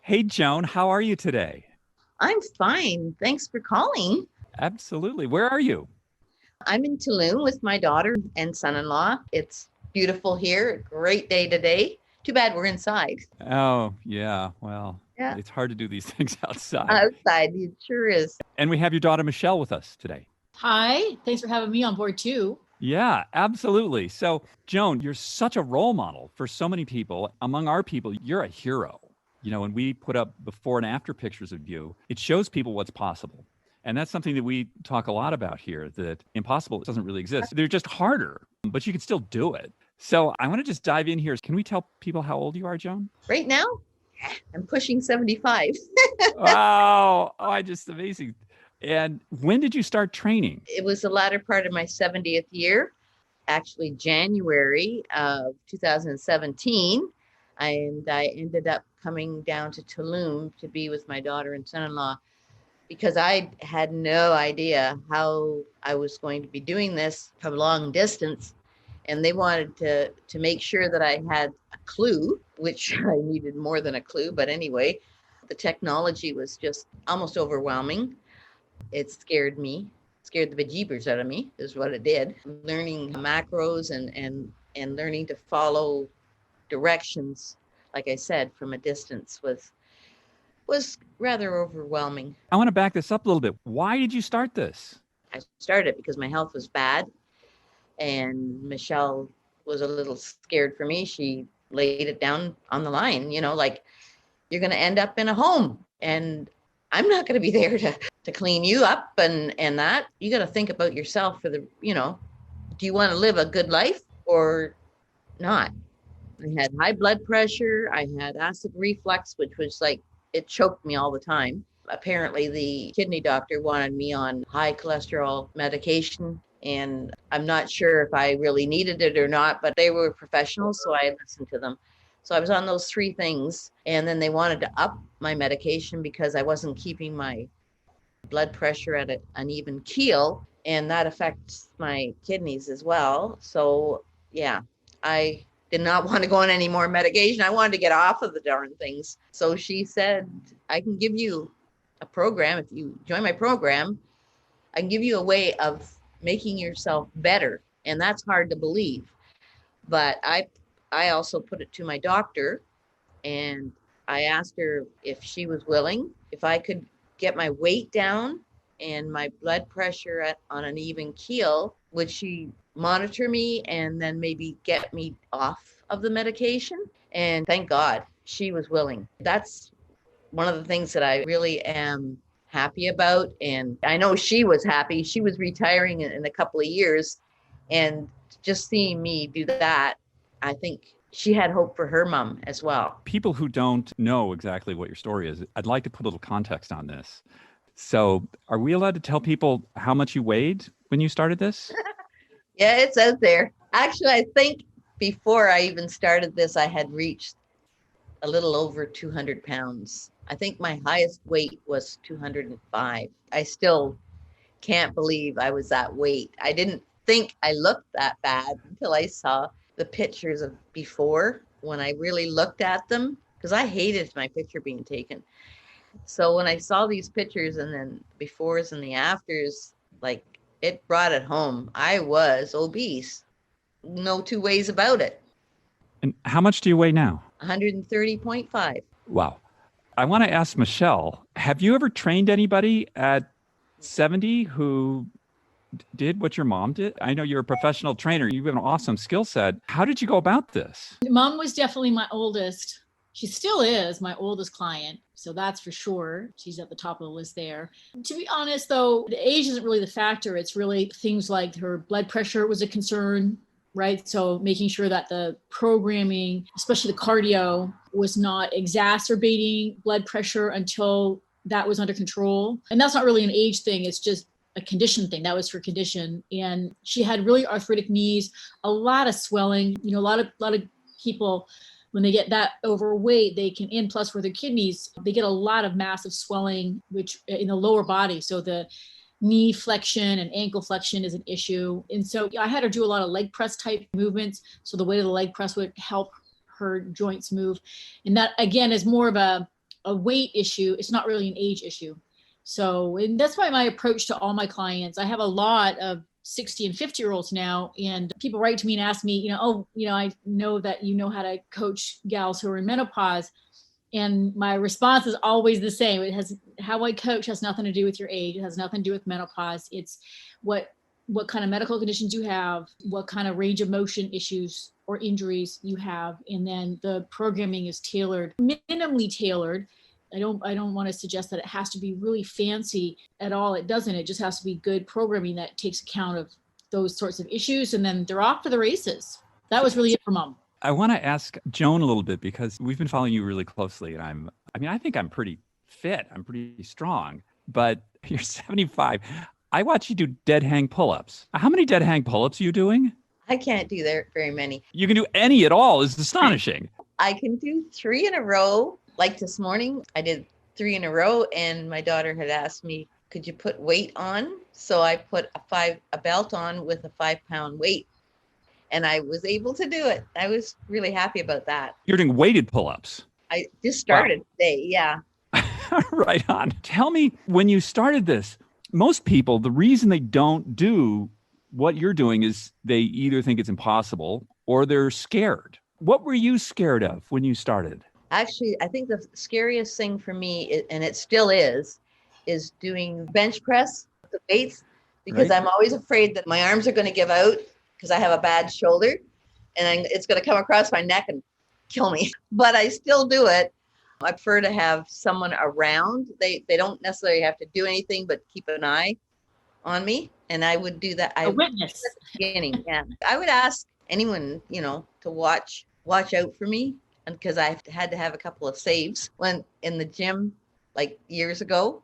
Hey, Joan, how are you today? I'm fine. Thanks for calling. Absolutely. Where are you? I'm in Tulum with my daughter and son-in-law. It's beautiful here. Great day today. Too bad we're inside. Oh, yeah. Well, Yeah, it's hard to do these things outside. outside. It sure is. And we have your daughter, Michelle, with us today. Hi, thanks for having me on board too. Yeah, absolutely. So, Joan, you're such a role model for so many people. Among our people, you're a hero. When we put up before and after pictures of you, it shows people what's possible. And that's something that we talk a lot about here, that impossible doesn't really exist. They're just harder, but you can still do it. So I want to just dive in here. Can we tell people how old you are, Joan? Right now, I'm pushing 75. Wow. Oh, I just amazing. And when did you start training? It was the latter part of my 70th year, actually January of 2017. And I ended up coming down to Tulum to be with my daughter and son-in-law because I had no idea how I was going to be doing this from long distance. And they wanted to make sure that I had a clue, which I needed more than a clue. But anyway, the technology was just almost overwhelming. It scared the bejeebers out of me, is what it did. Learning macros and learning to follow directions, like I said, from a distance was rather overwhelming. I want to back this up a little bit. Why did you start this? I started because my health was bad, and Michelle was a little scared for me. She laid it down on the line, like you're going to end up in a home, and I'm not going to be there to clean you up and that. You got to think about yourself for do you want to live a good life or not? I had high blood pressure. I had acid reflux, which was like, it choked me all the time. Apparently, the kidney doctor wanted me on high cholesterol medication. And I'm not sure if I really needed it or not, but they were professionals, so I listened to them. So I was on those three things. And then they wanted to up my medication because I wasn't keeping my blood pressure at an even keel. And that affects my kidneys as well. So, yeah, I did not want to go on any more medication. I wanted to get off of the darn things. So she said, I can give you a program. If you join my program, I can give you a way of making yourself better. And that's hard to believe. But I also put it to my doctor, and I asked her if she was willing, if I could get my weight down and my blood pressure on an even keel, would she monitor me and then maybe get me off of the medication? And thank God she was willing. That's one of the things that I really am happy about. And I know she was happy. She was retiring in a couple of years. And just seeing me do that, I think she had hope for her mom as well. People who don't know exactly what your story is, I'd like to put a little context on this. So, are we allowed to tell people how much you weighed when you started this? Yeah, it's out there. Actually, I think before I even started this, I had reached a little over 200 pounds. I think my highest weight was 205. I still can't believe I was that weight. I didn't think I looked that bad until I saw the pictures of before, when I really looked at them, because I hated my picture being taken. So when I saw these pictures and then befores and the afters, like, it brought it home. I was obese. No two ways about it. And how much do you weigh now? 130.5. Wow. I want to ask Michelle, have you ever trained anybody at 70 who did what your mom did? I know you're a professional trainer. You have an awesome skill set. How did you go about this? Mom was definitely my oldest. She still is my oldest client. So that's for sure. She's at the top of the list there. To be honest, though, the age isn't really the factor. It's really things like her blood pressure was a concern, right? So making sure that the programming, especially the cardio, was not exacerbating blood pressure until that was under control. And that's not really an age thing. It's just a condition thing. That was her condition. And she had really arthritic knees, a lot of swelling. A lot of people, when they get that overweight, they can, and plus for their kidneys, they get a lot of massive swelling, which in the lower body. So the knee flexion and ankle flexion is an issue. And so I had her do a lot of leg press type movements. So the weight of the leg press would help her joints move. And that, again, is more of a a weight issue. It's not really an age issue. So, and that's why my approach to all my clients, I have a lot of 60 and 50-year-olds now, and people write to me and ask me, I know that you know how to coach gals who are in menopause. And my response is always the same. How I coach has nothing to do with your age. It has nothing to do with menopause. It's what kind of medical conditions you have, what kind of range of motion issues or injuries you have. And then the programming is tailored, minimally tailored. I don't want to suggest that it has to be really fancy at all. It doesn't. It just has to be good programming that takes account of those sorts of issues. And then they're off to the races. That was really it for Mom. I want to ask Joan a little bit, because we've been following you really closely, and I think I'm pretty fit. I'm pretty strong, but you're 75. I watch you do dead hang pull-ups. How many dead hang pull-ups are you doing? I can't do very many. You can do any at all. It's astonishing. I can do 3 in a row. Like this morning, I did 3 in a row, and my daughter had asked me, could you put weight on? So I put a belt on with a 5-pound weight, and I was able to do it. I was really happy about that. You're doing weighted pull-ups. I just started today. Yeah. Right on. Tell me, when you started this, most people, the reason they don't do what you're doing is they either think it's impossible or they're scared. What were you scared of when you started? Actually, I think the scariest thing for me, and it still is doing bench press with the weights, because I'm always afraid that my arms are going to give out because I have a bad shoulder, and it's going to come across my neck and kill me. But I still do it. I prefer to have someone around. They don't necessarily have to do anything but keep an eye on me, and I would do that. A witness. At the beginning, yeah. I would ask anyone, to watch out for me. And because I had to have a couple of saves when in the gym, like years ago,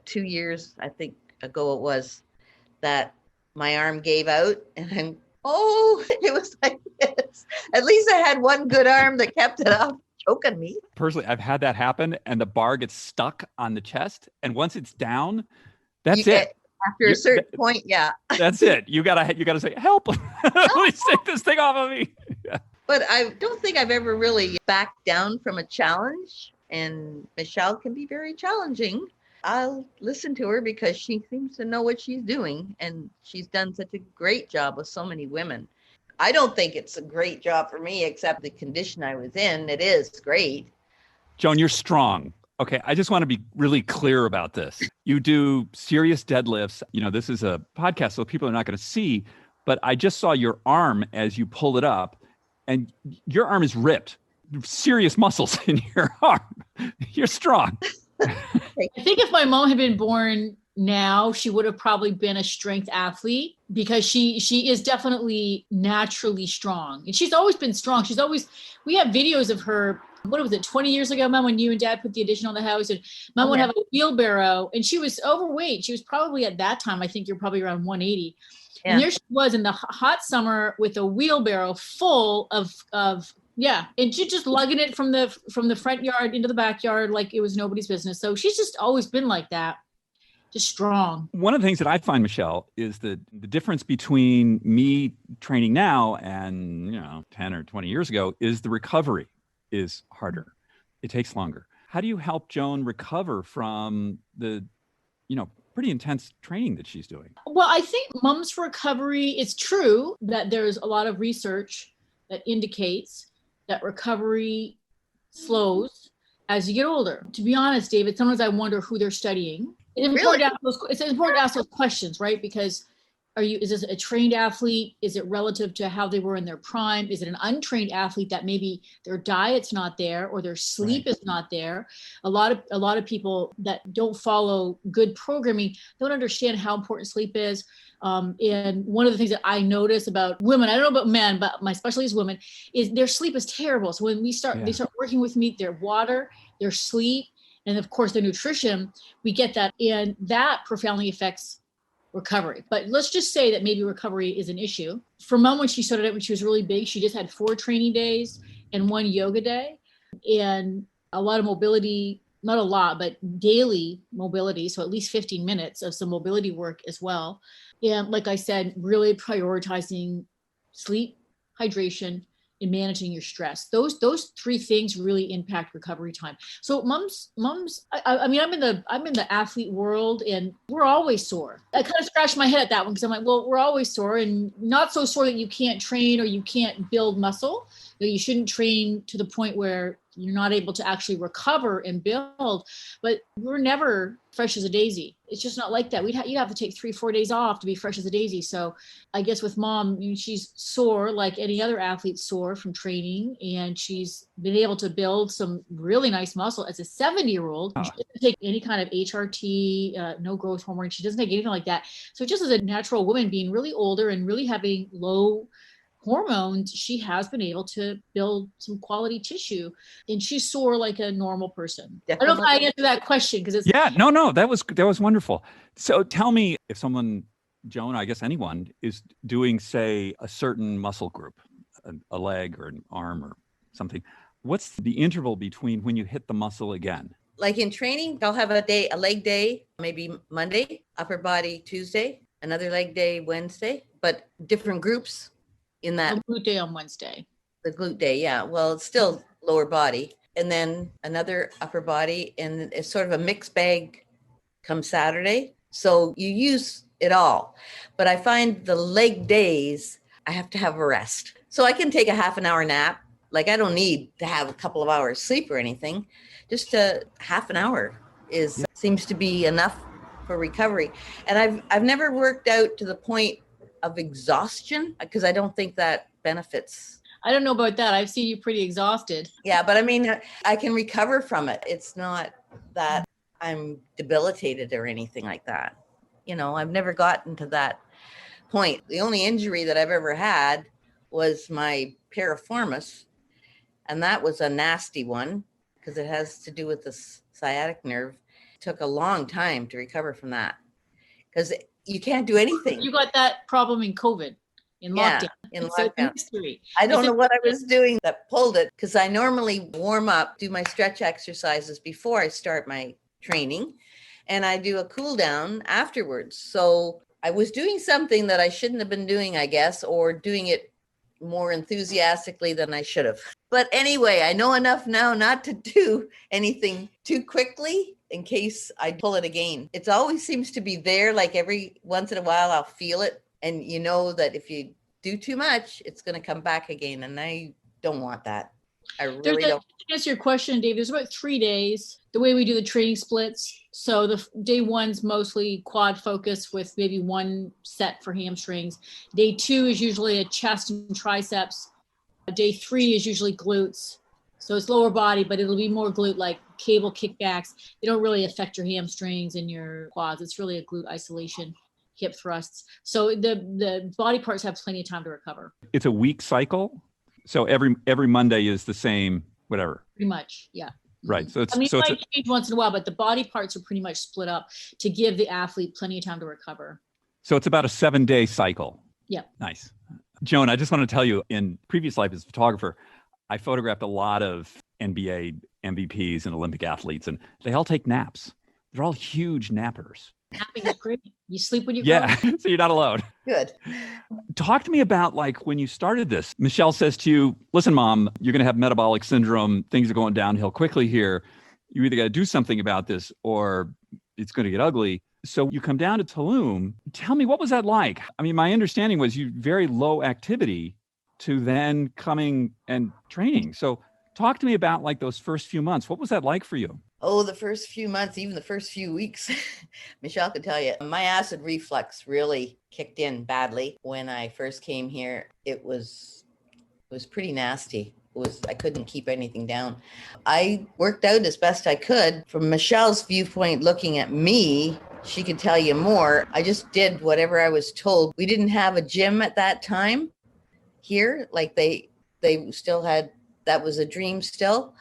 2 years, I think ago it was, that my arm gave out, and it was like this. At least I had one good arm that kept it up, choking me. Personally, I've had that happen, and the bar gets stuck on the chest, and once it's down, that's it. After a certain point, yeah. That's it. You gotta say, help! Please take this thing off of me. Yeah. But I don't think I've ever really backed down from a challenge. And Michelle can be very challenging. I'll listen to her because she seems to know what she's doing. And she's done such a great job with so many women. I don't think it's a great job for me, except the condition I was in. It is great. Joan, you're strong. Okay, I just want to be really clear about this. You do serious deadlifts. This is a podcast, so people are not going to see. But I just saw your arm as you pulled it up. And your arm is ripped. Serious muscles in your arm. You're strong. I think if my mom had been born now, she would have probably been a strength athlete, because she is definitely naturally strong. And she's always been strong. We have videos of her, what was it, 20 years ago, Mom, when you and Dad put the addition on the house, and Mom would have a wheelbarrow, and she was overweight. She was probably, at that time, I think you're probably around 180. Yeah. And there she was in the hot summer with a wheelbarrow full of and she just lugging it from the front yard into the backyard like it was nobody's business. So she's just always been like that, just strong. One of the things that I find, Michelle, is that the difference between me training now and 10 or 20 years ago is the recovery is harder. It takes longer. How do you help Joan recover from the pretty intense training that she's doing? Well, I think Mom's recovery, it's true that there's a lot of research that indicates that recovery slows as you get older. To be honest, David, sometimes I wonder who they're studying. It's important to ask those questions, right? Because is this a trained athlete? Is it relative to how they were in their prime? Is it an untrained athlete that maybe their diet's not there or their sleep is not there? A lot of people that don't follow good programming don't understand how important sleep is. And one of the things that I notice about women, I don't know about men, but my specialty is women, is their sleep is terrible. So when they start working with me, their water, their sleep, and of course their nutrition, we get that. And that profoundly affects recovery. But let's just say that maybe recovery is an issue. For Mom, when she started out, when she was really big, she just had 4 training days and 1 yoga day and a lot of mobility, not a lot, but daily mobility. So at least 15 minutes of some mobility work as well. And like I said, really prioritizing sleep, hydration, in managing your stress. Those three things really impact recovery time. So mums, I mean, I'm in the athlete world, and we're always sore. I kind of scratched my head at that one, because I'm like, well, we're always sore, and not so sore that you can't train or you can't build muscle. You shouldn't train to the point where you're not able to actually recover and build, but we're never fresh as a daisy. It's just not like that. You'd have to take 3-4 days off to be fresh as a daisy. So I guess with mom, she's sore like any other athlete sore from training, and she's been able to build some really nice muscle as a 70-year-old. She doesn't take any kind of HRT, no growth hormone. She doesn't take anything like that. So just as a natural woman, being really older and really having low hormones, she has been able to build some quality tissue, and she's sore like a normal person. Definitely. I don't know if I answered that question, because it's no, that was wonderful. So tell me, if someone, Joan, I guess anyone, is doing, say, a certain muscle group, a leg or an arm or something, what's the interval between when you hit the muscle again? Like in training, I'll have a leg day, maybe Monday, upper body Tuesday, another leg day Wednesday, but different groups. In that glute day on Wednesday. The glute day, yeah. Well, it's still lower body. And then another upper body, and it's sort of a mixed bag come Saturday. So you use it all. But I find the leg days, I have to have a rest. So I can take a half an hour nap. Like, I don't need to have a couple of hours sleep or anything. Just a half an hour seems to be enough for recovery. And I've never worked out to the point of exhaustion, because I don't think that benefits. I don't know about that. I've seen you pretty exhausted. Yeah, but I mean, I can recover from it. It's not that I'm debilitated or anything like that. I've never gotten to that point. The only injury that I've ever had was my piriformis, and that was a nasty one because it has to do with the sciatic nerve. It took a long time to recover from that, because you can't do anything. You got that problem in COVID, in lockdown. In lockdown. I don't know what I was doing that pulled it, because I normally warm up, do my stretch exercises before I start my training, and I do a cool down afterwards. So I was doing something that I shouldn't have been doing, I guess, or doing it more enthusiastically than I should have. But anyway, I know enough now not to do anything too quickly in case I pull it again. It always seems to be there, like every once in a while I'll feel it. And you know that if you do too much, it's going to come back again. And I don't want that. I really don't. To answer your question, Dave, there's about 3 days, the way we do the training splits. So the day one's mostly quad focus with maybe one set for hamstrings. Day 2 is usually a chest and triceps. Day 3 is usually glutes. So it's lower body, but it'll be more glute, like cable kickbacks. They don't really affect your hamstrings and your quads. It's really a glute isolation, hip thrusts. So the body parts have plenty of time to recover. It's a week cycle. So every Monday is the same, whatever. Pretty much, yeah. Right. So it's, it might change once in a while, but the body parts are pretty much split up to give the athlete plenty of time to recover. So it's about a 7-day cycle. Yeah. Nice. Joan, I just want to tell you, in previous life as a photographer, I photographed a lot of NBA MVPs and Olympic athletes, and they all take naps. They're all huge nappers. Napping is great. You sleep when you go. So you're not alone. Good. Talk to me about, like, when you started this. Michelle says to you, listen, Mom, you're going to have metabolic syndrome. Things are going downhill quickly here. You either got to do something about this or it's going to get ugly. So you come down to Tulum. Tell me, what was that like? I mean, my understanding was you very low activity to then coming and training. So talk to me about, like, those first few months. What was that like for you? Oh, the first few months, even the first few weeks, Michelle could tell you, my acid reflux really kicked in badly. When I first came here, it was pretty nasty. I couldn't keep anything down. I worked out as best I could. From Michelle's viewpoint, looking at me, she could tell you more. I just did whatever I was told. We didn't have a gym at that time here. Like they still had, that was a dream still.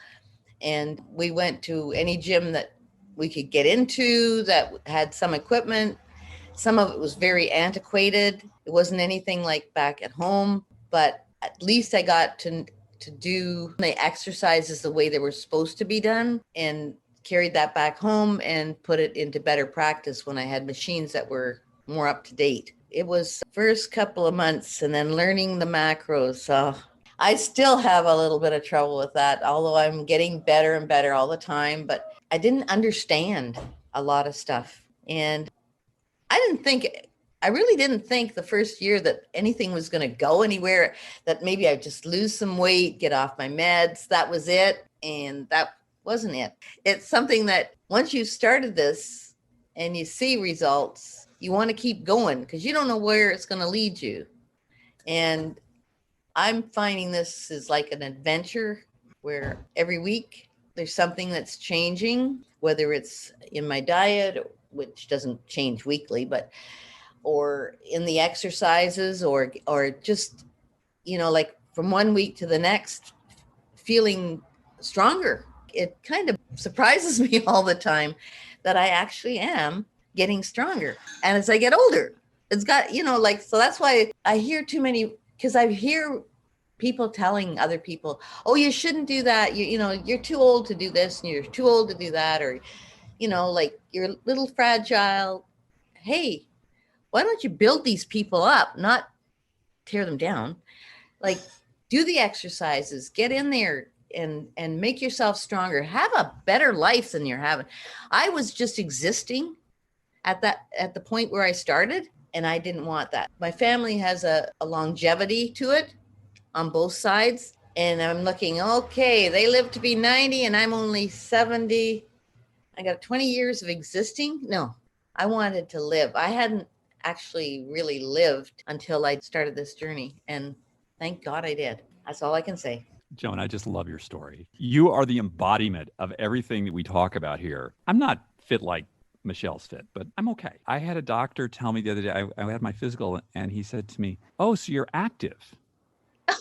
And we went to any gym that we could get into that had some equipment. Some of it was very antiquated. It wasn't anything like back at home, but at least I got to do the exercises the way they were supposed to be done, and carried that back home and put it into better practice when I had machines that were more up to date. It was the first couple of months, and then learning the macros. I still have a little bit of trouble with that, although I'm getting better and better all the time. But I didn't understand a lot of stuff. And I really didn't think the first year that anything was going to go anywhere, that maybe I'd just lose some weight, get off my meds. That was it. And that wasn't it. It's something that once you started this and you see results, you want to keep going because you don't know where it's going to lead you. And I'm finding this is like an adventure where every week there's something that's changing, whether it's in my diet, which doesn't change weekly, or in the exercises, or just, like from one week to the next, feeling stronger. It kind of surprises me all the time that I actually am getting stronger. And as I get older, it's got, so that's why I hear too many, because I hear people telling other people, oh, you shouldn't do that. You're too old to do this and you're too old to do that. Or, like you're a little fragile. Hey, why don't you build these people up, not tear them down? Like, do the exercises, get in there and make yourself stronger. Have a better life than you're having. I was just existing at the point where I started, and I didn't want that. My family has a longevity to it on both sides. And I'm looking, okay, they live to be 90 and I'm only 70. I got 20 years of existing. No, I wanted to live. I hadn't actually really lived until I started this journey. And thank God I did. That's all I can say. Joan, I just love your story. You are the embodiment of everything that we talk about here. I'm not fit like Michelle's fit, but I'm okay. I had a doctor tell me the other day, I had my physical, and he said to me, oh, so you're active.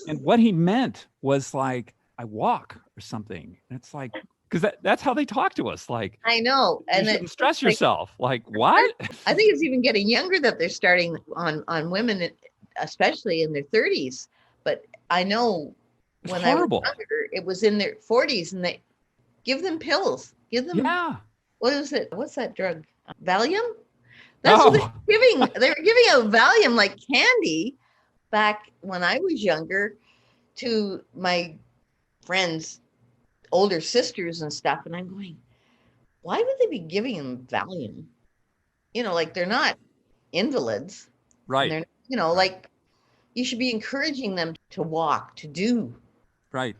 And what he meant was like, I walk or something. And it's like, because that's how they talk to us. Like, I know. And you shouldn't stress yourself. Like, what? I think it's even getting younger that they're starting on women, especially in their 30s. But I know when I was younger, it was in their 40s, and they give them pills. Give them, what is it? What's that drug? Valium? That's what they're giving. They were giving a Valium like candy back when I was younger to my friends' older sisters and stuff. And I'm going, why would they be giving them Valium? Like they're not invalids. Right. They're, like you should be encouraging them to walk, to do. Right.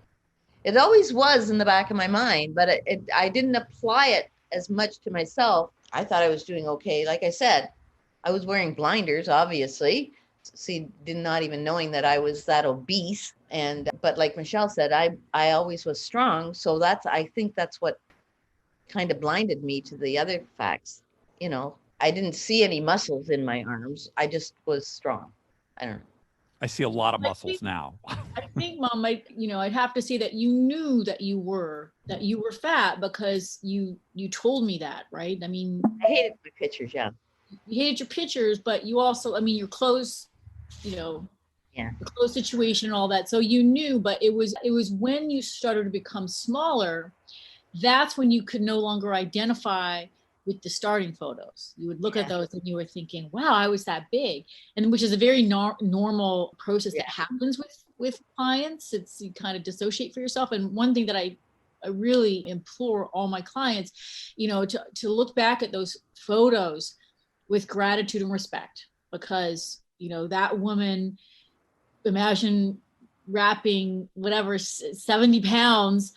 It always was in the back of my mind, but I didn't apply it as much to myself. I thought I was doing okay. Like I said, I was wearing blinders, obviously. See, not even knowing that I was that obese. But like Michelle said, I always was strong. So I think that's what kind of blinded me to the other facts. I didn't see any muscles in my arms. I just was strong. I don't know. I see a lot of muscles now. I think, Mom, I'd have to say that you knew that you were fat because you told me that, right? I mean, I hated my pictures, yeah. You hated your pictures, but you also, your clothes, the clothes situation and all that. So you knew, but it was when you started to become smaller, that's when you could no longer identify with the starting photos. You would look at those and you were thinking, wow, I was that big. And which is a very normal process that happens with clients. It's, you kind of dissociate for yourself. And one thing that I really implore all my clients, to look back at those photos with gratitude and respect, because, that woman, imagine wrapping whatever 70 pounds,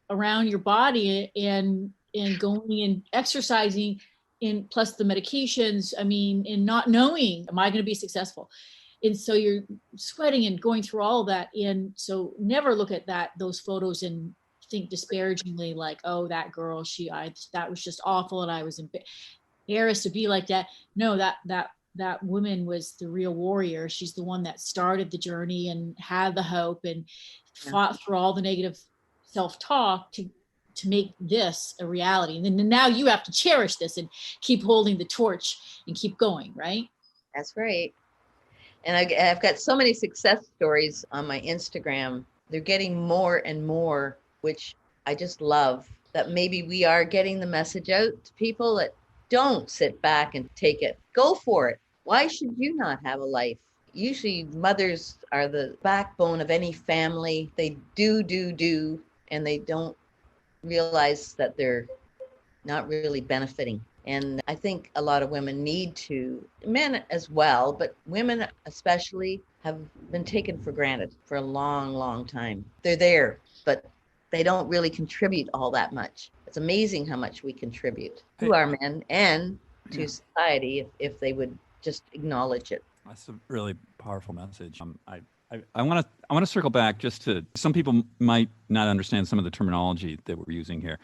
around your body and going and exercising, and plus the medications, and not knowing, am I going to be successful? And so you're sweating and going through all of that. And so never look at those photos and think disparagingly, like, oh, that girl, that was just awful. And I was embarrassed to be like that. No, that woman was the real warrior. She's the one that started the journey and had the hope and fought through all the negative self-talk to make this a reality. And then now you have to cherish this and keep holding the torch and keep going, right? That's right. And I've got so many success stories on my Instagram. They're getting more and more, which I just love, that maybe we are getting the message out to people that don't sit back and take it. Go for it. Why should you not have a life? usually mothers are the backbone of any family. They do, and they don't realize that they're not really benefiting. And I think a lot of women need to, men as well, but women especially have been taken for granted for a long, long time. They're there, but they don't really contribute all that much. It's amazing how much we contribute to our men and to society if they would just acknowledge it. That's a really powerful message. I want to circle back just to, some people might not understand some of the terminology that we're using here.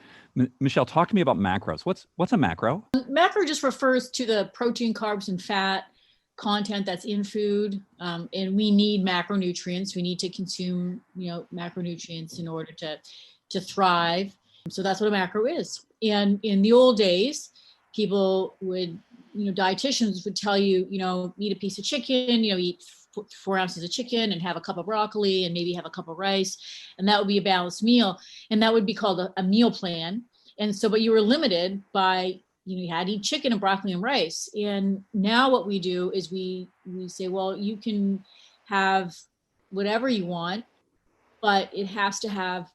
Michelle, talk to me about macros. What's a macro? Macro just refers to the protein, carbs, and fat content that's in food, and we need macronutrients. We need to consume, macronutrients in order to thrive. So that's what a macro is. And in the old days, people would, dietitians would tell you, eat a piece of chicken, eat 4 ounces of chicken and have a cup of broccoli and maybe have a cup of rice, and that would be a balanced meal, and that would be called a meal plan. And so, but you were limited by, you had to eat chicken and broccoli and rice. And now what we do is we say, well, you can have whatever you want, but it has to have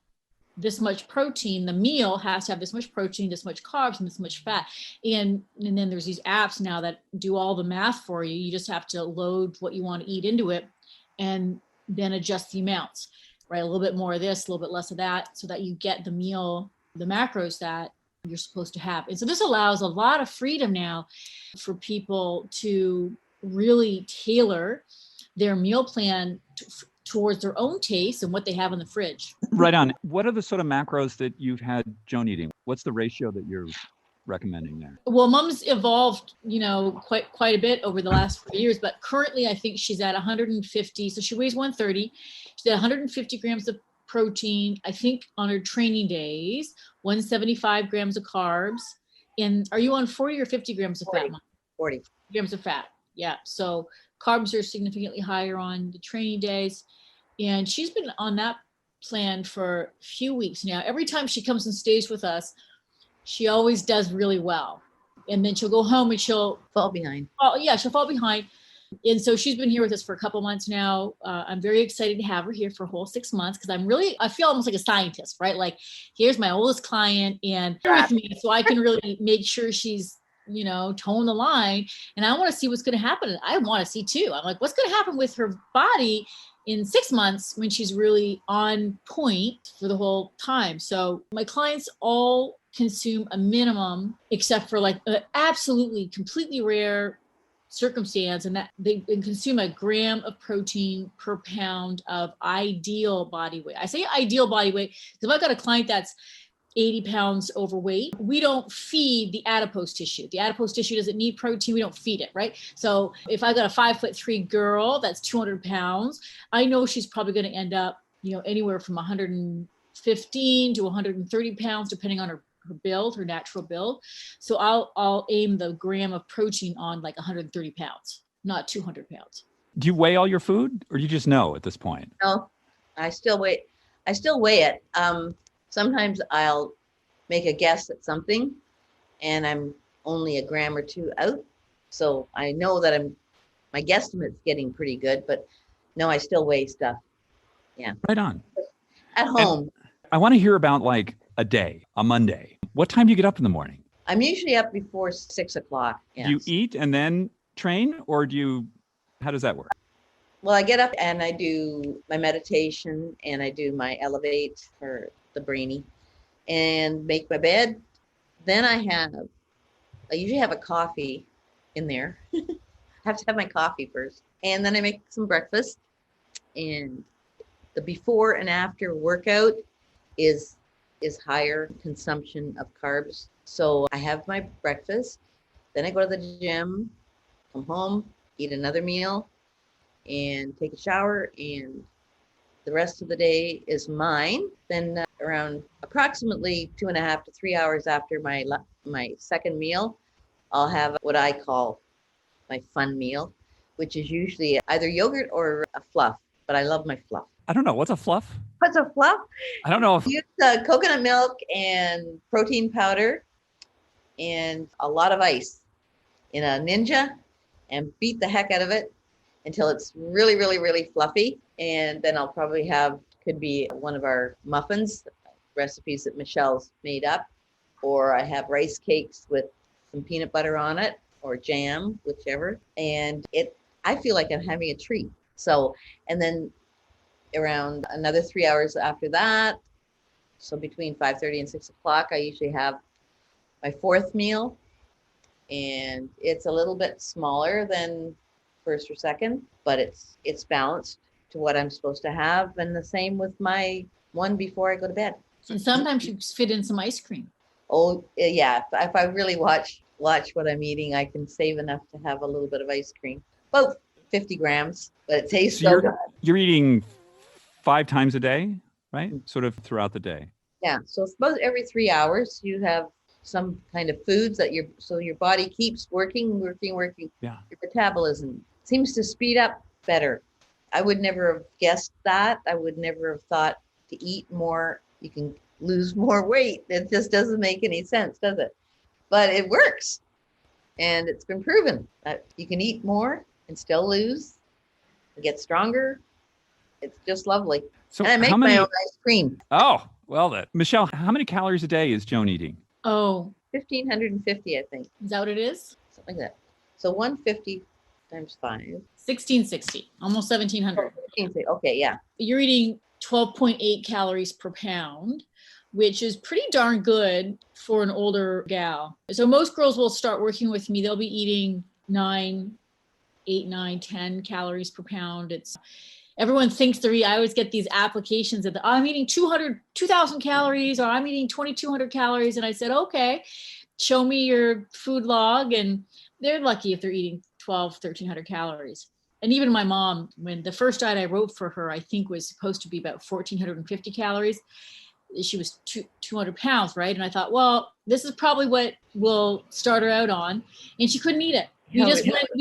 this much protein. The meal has to have this much protein, this much carbs, and this much fat. And then there's these apps now that do all the math for you. You just have to load what you want to eat into it and then adjust the amounts, right? A little bit more of this, a little bit less of that, so that you get the meal, the macros that you're supposed to have. And so this allows a lot of freedom now for people to really tailor their meal plan towards their own taste and what they have in the fridge. Right on. What are the sort of macros that you've had Joan eating? What's the ratio that you're recommending there? Well, Mom's evolved, quite a bit over the last 4 years, but currently I think she's at 150. So she weighs 130. She's at 150 grams of protein, I think on her training days, 175 grams of carbs. And are you on 40 or 50 grams of 40, fat, Mom? 40 grams of fat. Yeah. So carbs are significantly higher on the training days. And she's been on that plan for a few weeks now. Every time she comes and stays with us, she always does really well. And then she'll go home and she'll fall behind. Oh, yeah, she'll fall behind. And so she's been here with us for a couple months now. I'm very excited to have her here for a whole 6 months because I feel almost like a scientist, right? Like, here's my oldest client and with me, so I can really make sure she's, towing the line. And I want to see what's going to happen. I want to see too. I'm like, what's going to happen with her body in 6 months when she's really on point for the whole time. So my clients all consume a minimum, except for like absolutely completely rare circumstance, and that they consume a gram of protein per pound of ideal body weight. I say ideal body weight because if I've got a client that's 80 pounds overweight, we don't feed the adipose tissue. The adipose tissue doesn't need protein. We don't feed it, right? So if I've got a 5'3" girl that's 200 pounds, I know she's probably going to end up, anywhere from 115 to 130 pounds, depending on her build, her natural build. So I'll aim the gram of protein on like 130 pounds, not 200 pounds. Do you weigh all your food, or do you just know at this point? No, I still weigh it. Sometimes I'll make a guess at something and I'm only a gram or two out. So I know that my guesstimate's getting pretty good, but no, I still weigh stuff. Yeah. Right on. At home. And I want to hear about like a Monday. What time do you get up in the morning? I'm usually up before 6 o'clock. Yes. Do you eat and then train, or how does that work? Well, I get up and I do my meditation and I do my elevate for the brainy and make my bed. Then I usually have a coffee in there. I have to have my coffee first. And then I make some breakfast. And the before and after workout is higher consumption of carbs. So I have my breakfast, then I go to the gym, come home, eat another meal, and take a shower, and the rest of the day is mine. Then around approximately 2.5 to 3 hours after my second meal, I'll have what I call my fun meal, which is usually either yogurt or a fluff, but I love my fluff. I don't know. What's a fluff? What's a fluff? I don't know. Use coconut milk and protein powder and a lot of ice in a Ninja and beat the heck out of it until it's really, really, really fluffy. And then I'll probably have, could be one of our muffins, recipes that Michelle's made up, or I have rice cakes with some peanut butter on it or jam, whichever. And I feel like I'm having a treat. So, and then around another 3 hours after that, so between 5:30 and 6 o'clock, I usually have my fourth meal. And it's a little bit smaller than first or second, but it's balanced to what I'm supposed to have. And the same with my one before I go to bed. And sometimes you fit in some ice cream. Oh, yeah. If I really watch what I'm eating, I can save enough to have a little bit of ice cream. About 50 grams, but it tastes so good. You're eating 5 times a day, right? Sort of throughout the day. Yeah. So about every 3 hours, you have some kind of foods that your body keeps working. Yeah. Your metabolism seems to speed up better. I would never have guessed that. I would never have thought to eat more, you can lose more weight. It just doesn't make any sense, does it? But it works. And it's been proven that you can eat more and still lose and get stronger. It's just lovely. So and I make my own ice cream. Oh, well then. Michelle, how many calories a day is Joan eating? Oh, 1,550, I think. is that what it is? Something like that. So 150 times 5. 1660, almost 1700. Okay, yeah. You're eating 12.8 calories per pound, which is pretty darn good for an older gal. So most girls will start working with me. They'll be eating 8, 9, 10 calories per pound. Everyone thinks I always get these applications that I'm eating 2,000 calories, or I'm eating 2,200 calories. And I said, okay, show me your food log. And they're lucky if they're eating 1,300 calories. And even my mom, when the first diet I wrote for her, I think was supposed to be about 1,450 calories. She was 200 pounds, right? And I thought, well, this is probably what we'll start her out on. And she couldn't eat it. We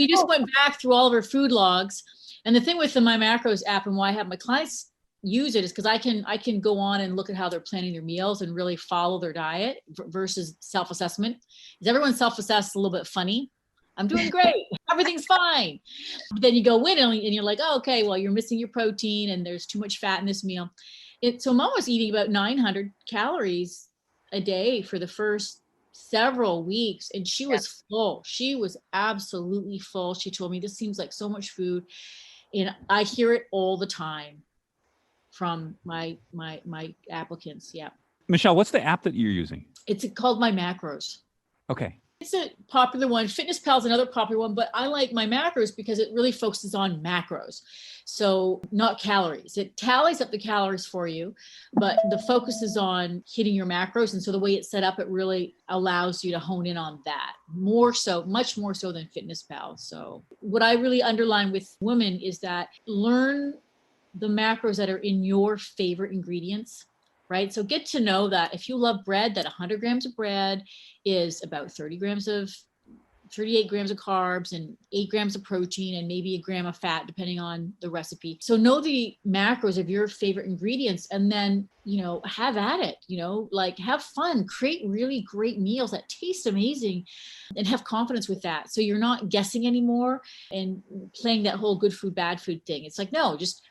just went back through all of her food logs. And the thing with the My Macros app and why I have my clients use it is because I can go on and look at how they're planning their meals and really follow their diet versus self-assessment. Because everyone's self-assessed a little bit funny. I'm doing great. Everything's fine. But then you go in and you're like, oh, okay, well, you're missing your protein and there's too much fat in this meal. So Mom was eating about 900 calories a day for the first several weeks. And she was full. She was absolutely full. She told me, this seems like so much food. And I hear it all the time from my applicants. Yeah. Michelle, what's the app that you're using? It's called My Macros. Okay. It's a popular one. FitnessPal is another popular one, but I like My Macros because it really focuses on macros. So not calories. It tallies up the calories for you, but the focus is on hitting your macros. And so the way it's set up, it really allows you to hone in on that more so, much more so than FitnessPal. So what I really underline with women is that learn the macros that are in your favorite ingredients. Right? So get to know that if you love bread, that 100 grams of bread is about 38 grams of carbs and 8 grams of protein and maybe a gram of fat, depending on the recipe. So know the macros of your favorite ingredients and then, have at it, like have fun, create really great meals that taste amazing and have confidence with that. So you're not guessing anymore and playing that whole good food, bad food thing. It's like, no, just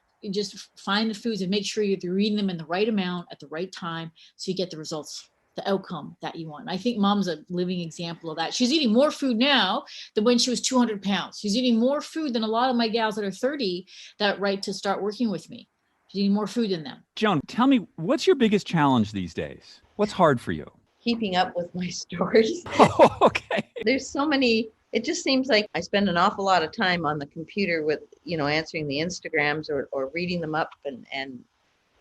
find the foods and make sure you're eating them in the right amount at the right time so you get the results, the outcome that you want. I think Mom's a living example of that. She's eating more food now than when she was 200 pounds. She's eating more food than a lot of my gals that are 30 that right to start working with me. She's eating more food than them. Joan, tell me, what's your biggest challenge these days? What's hard for you? Keeping up with my stories. Oh, okay. There's so many. It just seems like I spend an awful lot of time on the computer with, answering the Instagrams or reading them up and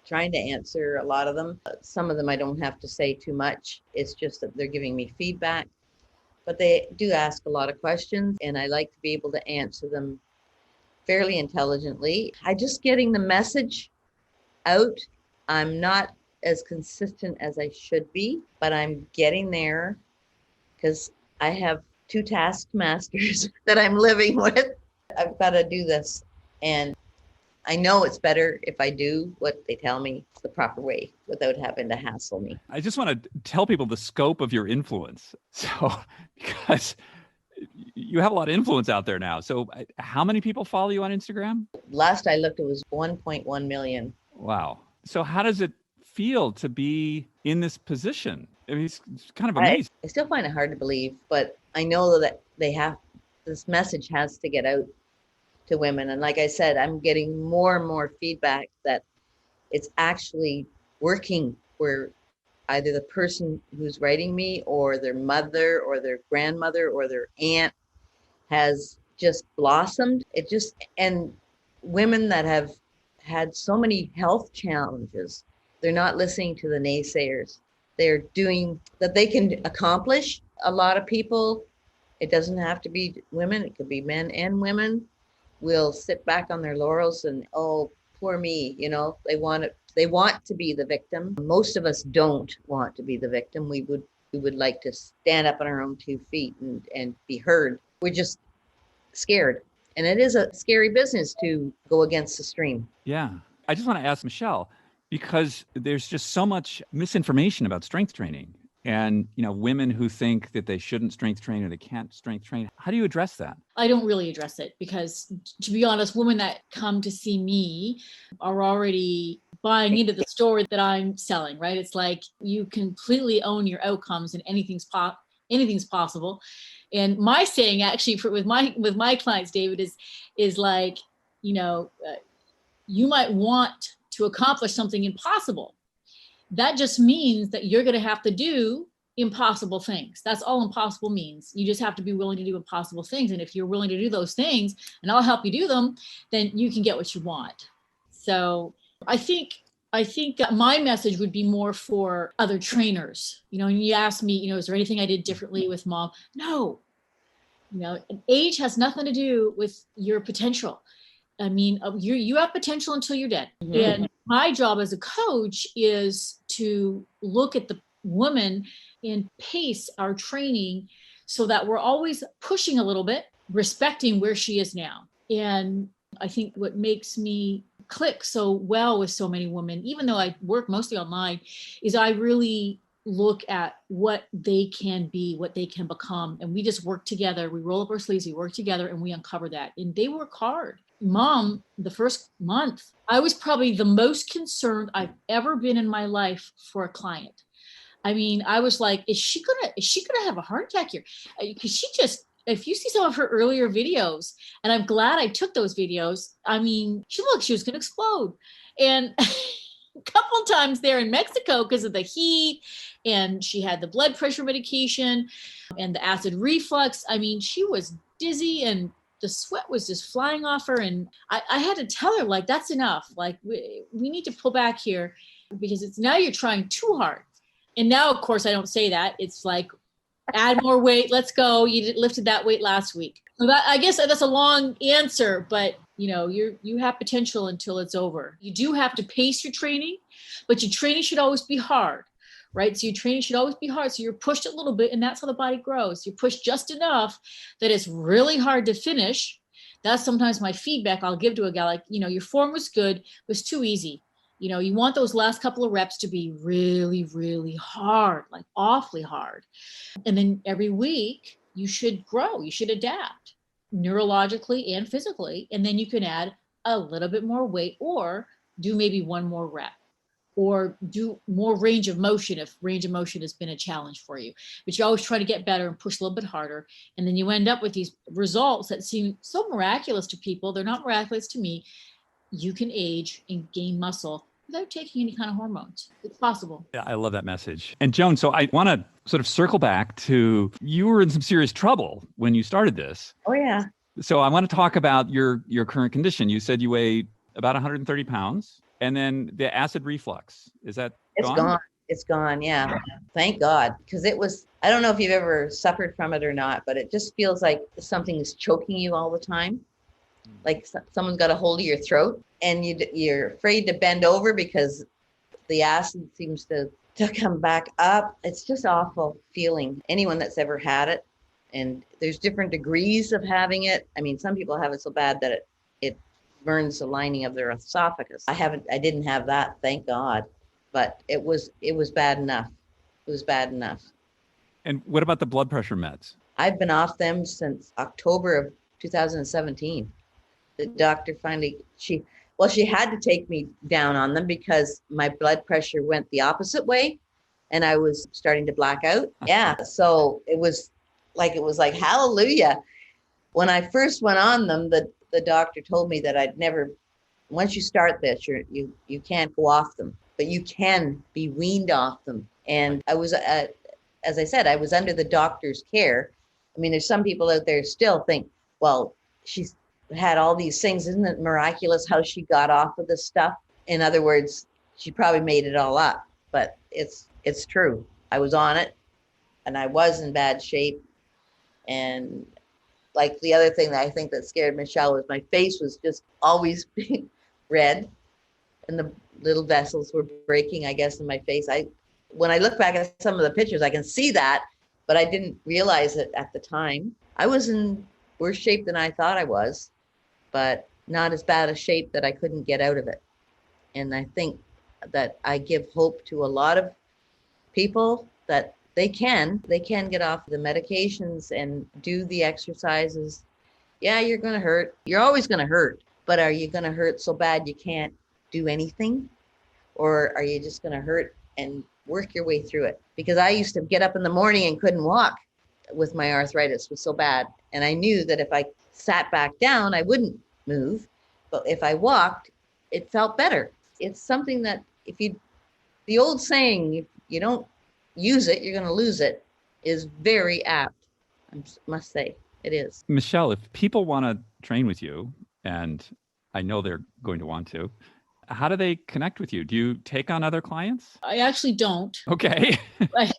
trying to answer a lot of them. Some of them I don't have to say too much. It's just that they're giving me feedback. But they do ask a lot of questions, and I like to be able to answer them fairly intelligently. I just getting the message out. I'm not as consistent as I should be, but I'm getting there because I have 2 taskmasters that I'm living with. I've got to do this. And I know it's better if I do what they tell me the proper way without having to hassle me. I just want to tell people the scope of your influence. So, because you have a lot of influence out there now. So how many people follow you on Instagram? Last I looked, it was 1.1 million. Wow. So how does it feel to be in this position? I mean, it's kind of amazing. I still find it hard to believe, but I know that this message has to get out to women. And like I said, I'm getting more and more feedback that it's actually working, where either the person who's writing me or their mother or their grandmother or their aunt has just blossomed. And women that have had so many health challenges, they're not listening to the naysayers. They're doing that they can accomplish. A lot of people, it doesn't have to be women, it could be men and women, will sit back on their laurels and, oh, poor me, they want to be the victim. Most of us don't want to be the victim. We would like to stand up on our own 2 feet and be heard. We're just scared. And it is a scary business to go against the stream. Yeah. I just want to ask Michelle, because there's just so much misinformation about strength training and, women who think that they shouldn't strength train or they can't strength train. How do you address that? I don't really address it because, to be honest, women that come to see me are already buying into the story that I'm selling, right? It's like you completely own your outcomes and anything's possible. And my saying actually with my clients, David, is like, you might want to accomplish something impossible. That just means that you're going to have to do impossible things. That's all impossible means. You just have to be willing to do impossible things. And if you're willing to do those things and I'll help you do them, then you can get what you want. So I think my message would be more for other trainers. And you asked me, is there anything I did differently with Mom? No. Age has nothing to do with your potential. I mean, you have potential until you're dead. Mm-hmm. And my job as a coach is to look at the woman and pace our training so that we're always pushing a little bit, respecting where she is now. And I think what makes me click so well with so many women, even though I work mostly online, is I really look at what they can be, what they can become. And we just work together. We roll up our sleeves, we work together, and we uncover that. And they work hard. Mom, the first month, I was probably the most concerned I've ever been in my life for a client. I mean, I was like, is she gonna have a heart attack here? Because if you see some of her earlier videos, and I'm glad I took those videos, I mean, she looked, she was gonna explode. And a couple of times there in Mexico because of the heat, and she had the blood pressure medication and the acid reflux. I mean, she was dizzy and the sweat was just flying off her. And I had to tell her, like, that's enough. Like, we need to pull back here because now you're trying too hard. And now, of course, I don't say that. It's like, add more weight. Let's go. You lifted that weight last week. So I guess that's a long answer, but you have potential until it's over. You do have to pace your training, but your training should always be hard, right? So your training should always be hard. So you're pushed a little bit, and that's how the body grows. You're pushed just enough that it's really hard to finish. That's sometimes my feedback I'll give to a guy, like, your form was good, it was too easy. You want those last couple of reps to be really, really hard, like awfully hard. And then every week you should grow, you should adapt neurologically and physically. And then you can add a little bit more weight or do maybe one more rep or do more range of motion if range of motion has been a challenge for you. But you always try to get better and push a little bit harder. And then you end up with these results that seem so miraculous to people. They're not miraculous to me. You can age and gain muscle without taking any kind of hormones. It's possible. Yeah, I love that message. And Joan, so I want to sort of circle back to, you were in some serious trouble when you started this. Oh, yeah. So I want to talk about your current condition. You said you weigh about 130 pounds, and then the acid reflux. Is that gone? It's gone, yeah. Thank God. Because I don't know if you've ever suffered from it or not, but it just feels like something is choking you all the time. Like someone's got a hold of your throat, and you're afraid to bend over because the acid seems to come back up. It's just awful feeling. Anyone that's ever had it, and there's different degrees of having it. I mean, some people have it so bad that it burns the lining of their esophagus. I didn't have that, thank God, but it was bad enough. It was bad enough. And what about the blood pressure meds? I've been off them since October of 2017. The doctor finally, she had to take me down on them because my blood pressure went the opposite way and I was starting to black out. Yeah. So it was like hallelujah. When I first went on them, the doctor told me that I'd never, once you start this, you can't go off them, but you can be weaned off them. And I was, as I said, I was under the doctor's care. I mean, there's some people out there still think, well, she's had all these things. Isn't it miraculous how she got off of this stuff? In other words, she probably made it all up, but it's true. I was on it and I was in bad shape. And like the other thing that I think that scared Michelle was my face was just always red and the little vessels were breaking, I guess, in my face. When I look back at some of the pictures, I can see that, but I didn't realize it at the time. I was in worse shape than I thought I was, but not as bad a shape that I couldn't get out of it. And I think that I give hope to a lot of people that they can get off the medications and do the exercises. Yeah, you're going to hurt. You're always going to hurt, but are you going to hurt so bad you can't do anything? Or are you just going to hurt and work your way through it? Because I used to get up in the morning and couldn't walk with my arthritis. It was so bad. And I knew that if I sat back down, I wouldn't move. But if I walked, it felt better. It's something that the old saying, if you don't use it, you're going to lose it, is very apt. I must say it is. Michelle, if people want to train with you, and I know they're going to want to, how do they connect with you? Do you take on other clients? I actually don't. Okay.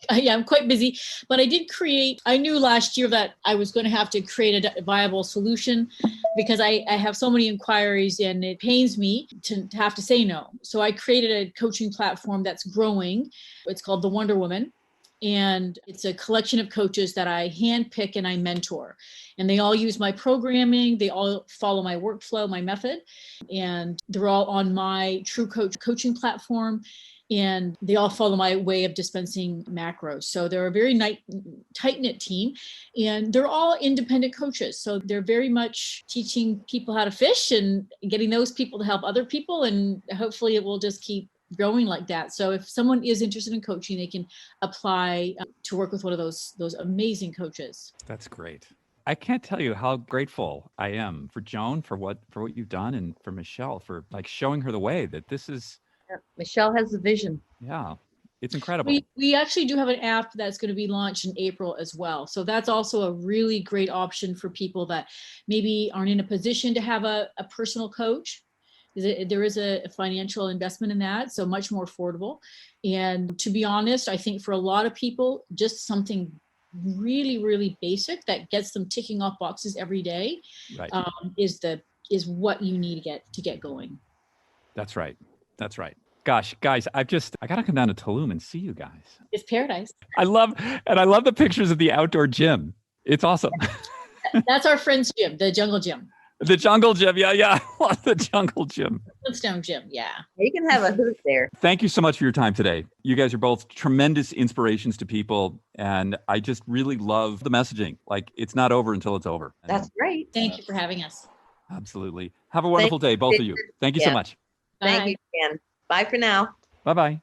I'm quite busy, but I knew last year that I was going to have to create a viable solution because I have so many inquiries and it pains me to have to say no. So I created a coaching platform that's growing. It's called The Wonder Woman. And it's a collection of coaches that I handpick and I mentor. And they all use my programming. They all follow my workflow, my method. And they're all on my True Coach coaching platform. And they all follow my way of dispensing macros. So they're a very tight-knit team. And they're all independent coaches. So they're very much teaching people how to fish and getting those people to help other people. And hopefully it will just keep growing like that. So if someone is interested in coaching, they can apply to work with one of those amazing coaches. That's great. I can't tell you how grateful I am for Joan for what you've done, and for Michelle for like showing her the way that this is. Yeah, Michelle has the vision. Yeah, it's incredible. We actually do have an app that's going to be launched in April as well. So that's also a really great option for people that maybe aren't in a position to have a personal coach. There is a financial investment in that, so much more affordable. And to be honest, I think for a lot of people, just something really, really basic that gets them ticking off boxes every day, right. is what you need to get going. That's right. That's right. Gosh, guys, I got to come down to Tulum and see you guys. It's paradise. I love the pictures of the outdoor gym. It's awesome. That's our friend's gym, the jungle gym. The jungle gym. Yeah. I love the jungle gym. Flintstone gym. Yeah. You can have a hoot there. Thank you so much for your time today. You guys are both tremendous inspirations to people. And I just really love the messaging. Like, it's not over until it's over. That's great. Thank you for having us. Absolutely. Have a wonderful day, both of you. Thank you so much. Bye. Thank you, Ken. Bye for now. Bye-bye.